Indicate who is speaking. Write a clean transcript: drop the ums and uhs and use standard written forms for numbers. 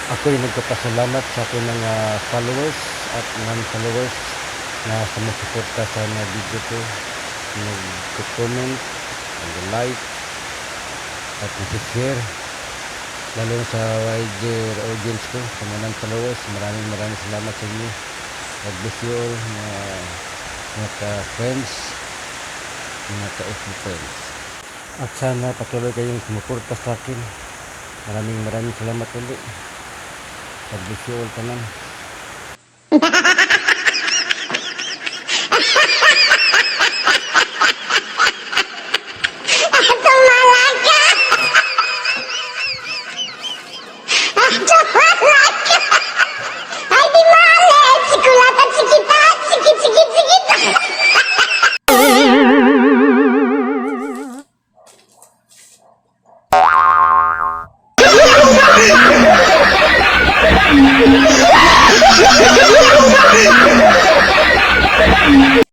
Speaker 1: Ako'y nagpapasalamat sa aking mga followers at non-followers na sumusuporta sa mga video ko, nag-comment, nag-like, at nag-share. Lalo na sa wider audience ko, sa mga non-followers, maraming salamat sa inyo. God bless you all, mga ka-friends, mga ka-FB friends. At sana patuloy kayong sumuporta sa akin. Maraming salamat ulit. God bless you all tanan.